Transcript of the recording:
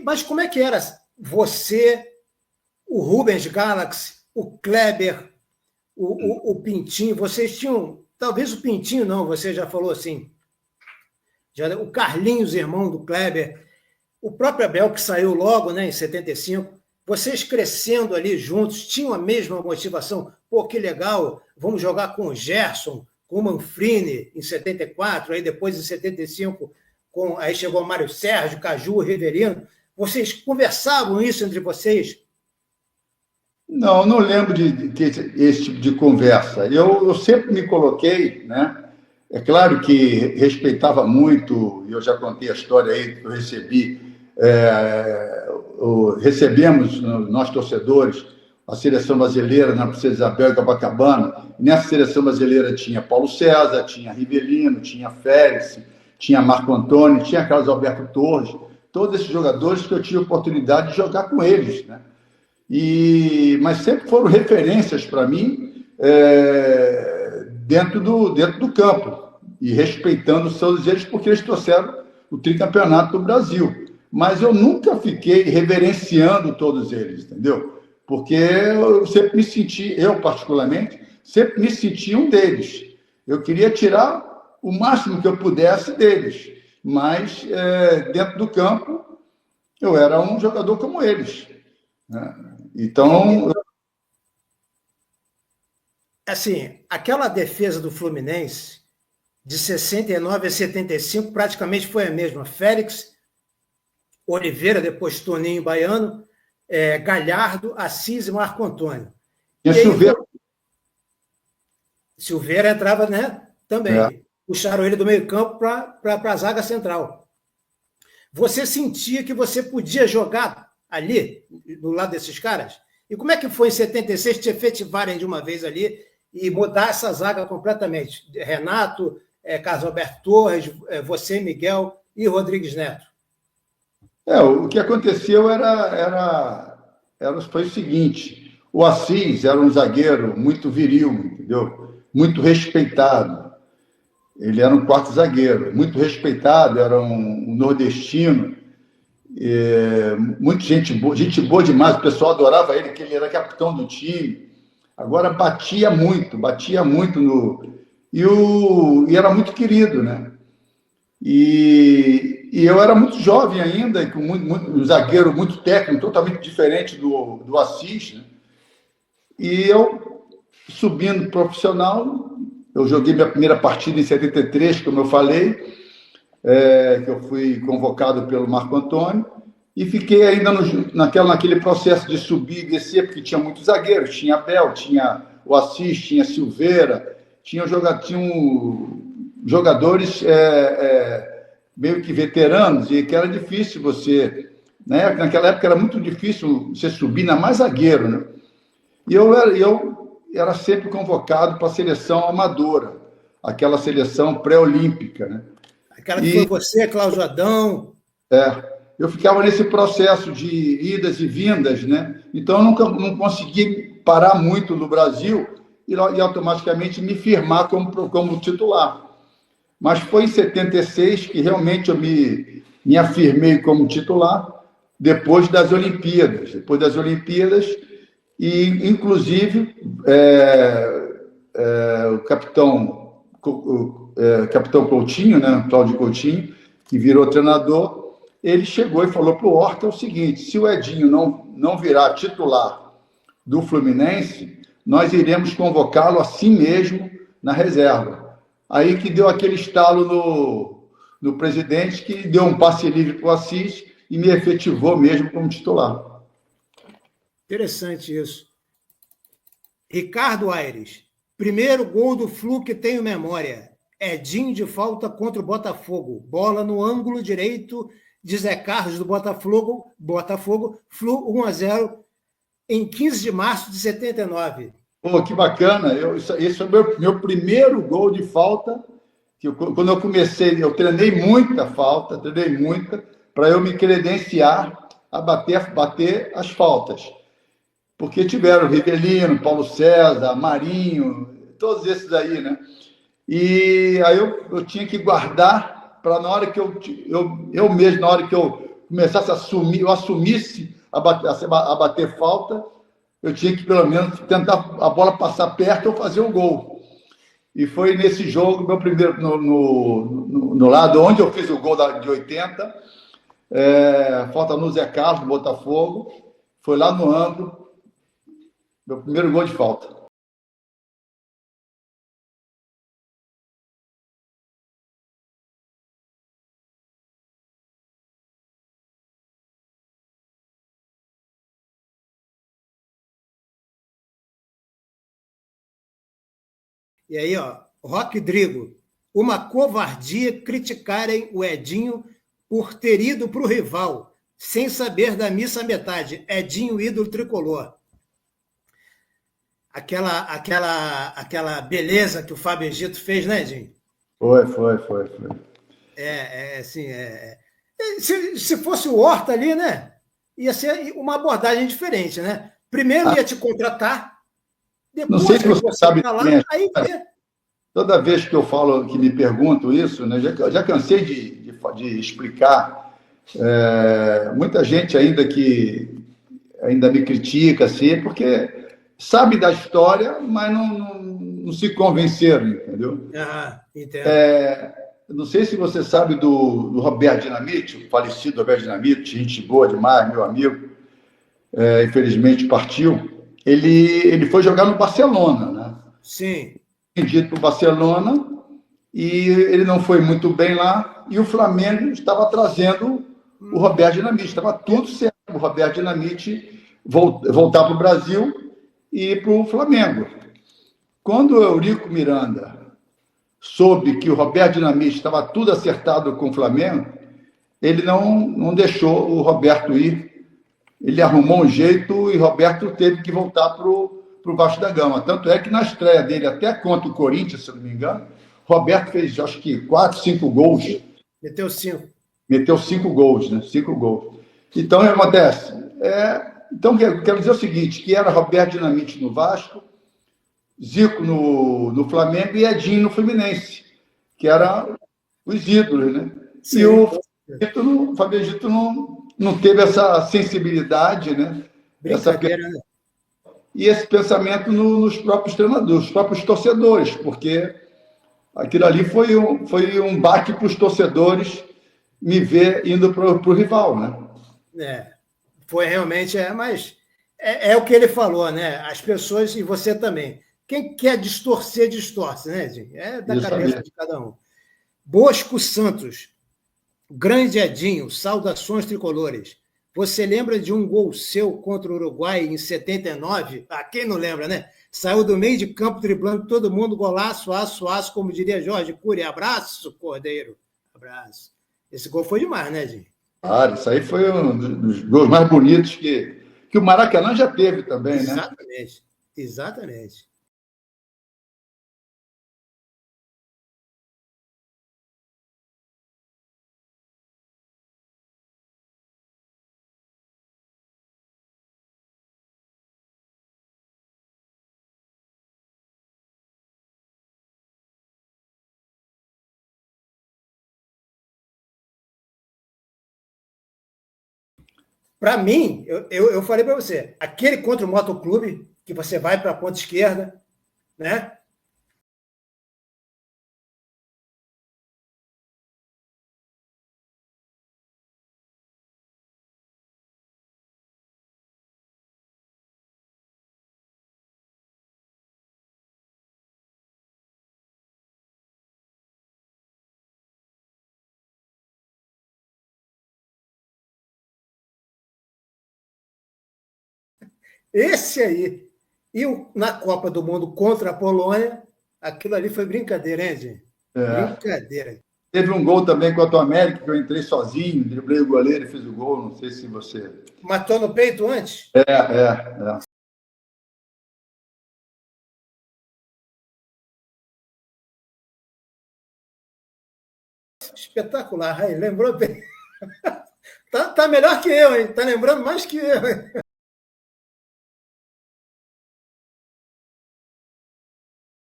Mas como é que era você, o Rubens Galaxy, o Kleber, o Pintinho? Vocês tinham, talvez o Pintinho não, você já falou assim, o Carlinhos, irmão do Kleber, o próprio Abel, que saiu logo, né, em 75, vocês crescendo ali juntos, tinham a mesma motivação? Pô, que legal, vamos jogar com o Gerson, com o Manfrini em 74, aí depois em 75, aí chegou o Mário Sérgio, Caju, Riverino. Vocês conversavam isso entre vocês? Não lembro de ter esse tipo de conversa. Eu sempre me coloquei, né? É claro que respeitava muito, e eu já contei a história aí que eu recebi. Recebemos, nós torcedores, a seleção brasileira na Princesa Isabel e Copacabana. Nessa seleção brasileira tinha Paulo César, tinha Rivelino, tinha Félix, tinha Marco Antônio, tinha Carlos Alberto Torres, todos esses jogadores que eu tive a oportunidade de jogar com eles, né? Mas sempre foram referências para mim dentro do campo, e respeitando todos eles, porque eles trouxeram o tricampeonato do Brasil. Mas eu nunca fiquei reverenciando todos eles, entendeu? Porque eu sempre me senti, eu particularmente, sempre me senti um deles. Eu queria tirar o máximo que eu pudesse deles, mas dentro do campo eu era um jogador como eles, né? Então, assim, aquela defesa do Fluminense de 69 a 75 praticamente foi a mesma. Félix, Oliveira, depois Toninho Baiano, Galhardo, Assis e Marco Antônio. E Silveira. Silveira entrava, né, também. Puxaram ele do meio-campo para a zaga central. Você sentia que você podia jogar ali, do lado desses caras? E como é que foi em 76 te efetivarem de uma vez ali e mudar essa zaga completamente? Renato, Carlos Alberto Torres, você, Miguel e Rodrigues Neto. O que aconteceu foi o seguinte: o Assis era um zagueiro muito viril, entendeu? Muito respeitado. Ele era um quarto zagueiro, muito respeitado, era um nordestino, muito gente boa demais, o pessoal adorava ele, que ele era capitão do time. Agora batia muito e era muito querido, né? E eu era muito jovem ainda, com um zagueiro muito técnico, totalmente diferente do Assis, né? E eu, subindo profissional, eu joguei minha primeira partida em 73, como eu falei, que eu fui convocado pelo Marco Antônio, e fiquei ainda naquele processo de subir e descer, porque tinha muitos zagueiros, tinha Abel, tinha o Assis, tinha Silveira, tinha jogadores meio que veteranos, e que era difícil você, né? Naquela época era muito difícil você subir, ainda mais zagueiro, né? E eu era sempre convocado para a seleção amadora, aquela seleção pré-olímpica, né? Aquela que foi você, Cláudio Adão. Eu ficava nesse processo de idas e vindas, né? Então eu não consegui parar muito no Brasil e automaticamente me firmar como titular. Mas foi em 76 que realmente eu me afirmei como titular, depois das Olimpíadas. E, inclusive, o capitão Coutinho, né, Cláudio Coutinho, que virou treinador, ele chegou e falou para o Horta o seguinte: se o Edinho não virar titular do Fluminense, nós convocá-lo assim mesmo na reserva. Aí que deu aquele estalo no presidente, que deu um passe livre para o Assis e me efetivou mesmo como titular. Interessante isso. Ricardo Aires, primeiro gol do Flu que tenho memória. Edinho de falta contra o Botafogo. Bola no ângulo direito de Zé Carlos do Botafogo, Flu 1-0 em 15 de março de 79. Pô, que bacana. Esse foi o meu primeiro gol de falta. Quando eu comecei, eu treinei muita para eu me credenciar a bater as faltas. Porque tiveram Rivelino, Paulo César, Marinho, todos esses aí, né? E aí eu tinha que guardar para na hora que eu mesmo, na hora que eu começasse a assumir, eu assumisse a bater falta, eu tinha que, pelo menos, tentar a bola passar perto ou fazer um gol. E foi nesse jogo, meu primeiro, no lado onde eu fiz o gol de 80, falta no Zé Carlos, do Botafogo, foi lá no ângulo, meu primeiro gol de falta. E aí, ó, Roque Drigo, uma covardia criticarem o Edinho por ter ido para o rival, sem saber da missa à metade. Edinho, ídolo tricolor. Aquela beleza que o Fábio Egito fez, né, Edinho? Foi. Assim, se fosse o Horta ali, né? Ia ser uma abordagem diferente, né? Primeiro ia te contratar, não depois sei se você sabe lá, aí toda vez que eu falo, que me pergunto isso, né, já cansei de explicar. Muita gente ainda me critica, assim, porque sabe da história, mas não se convenceram, entendeu? Entendo. Não sei se você sabe do Roberto Dinamite, o falecido Roberto Dinamite, gente boa demais, meu amigo, infelizmente partiu. Ele foi jogar no Barcelona, né? Sim. Vendido para o Barcelona, e ele não foi muito bem lá, e o Flamengo estava trazendo o Roberto Dinamite, estava tudo certo, o Roberto Dinamite voltar para o Brasil e ir para o Flamengo. Quando o Eurico Miranda soube que o Roberto Dinamite estava tudo acertado com o Flamengo, ele não deixou o Roberto ir, ele arrumou um jeito e o Roberto teve que voltar para o Vasco da Gama. Tanto é que na estreia dele, até contra o Corinthians, se não me engano, Roberto fez, acho que, 4, 5 gols. Meteu 5. Meteu 5 gols, né? 5 gols. Então, o que acontece? Então, quero dizer o seguinte, que era Roberto Dinamite no Vasco, Zico no Flamengo e Edinho no Fluminense, que eram os ídolos, né? Sim, e o Fábio Egito não teve essa sensibilidade, né? Brincadeira, né? E esse pensamento nos próprios treinadores, nos próprios torcedores, porque aquilo ali foi um baque para os torcedores me ver indo para o rival, né? Foi realmente, mas é o que ele falou, né? As pessoas, e você também. Quem quer distorcer, distorce, né, Edinho? É da cabeça de cada um. Bosco Santos, grande Edinho, saudações tricolores. Você lembra de um gol seu contra o Uruguai em 79? Quem não lembra, né? Saiu do meio de campo, driblando todo mundo, golaço, aço, como diria Jorge Cury. Abraço, Cordeiro. Abraço. Esse gol foi demais, né, Edinho? Claro, isso aí foi um dos gols mais bonitos que o Maracanã já teve também, né? Exatamente. Para mim, eu falei para você, aquele contra o Motoclube, que você vai para a ponta esquerda, né? Esse aí. E na Copa do Mundo contra a Polônia, aquilo ali foi brincadeira, hein, gente? Brincadeira. Teve um gol também contra o América, que eu entrei sozinho, driblei o goleiro e fiz o gol. Não sei se você. Matou no peito antes? É. Espetacular, aí, lembrou bem. Tá melhor que eu, hein? Tá lembrando mais que eu, hein?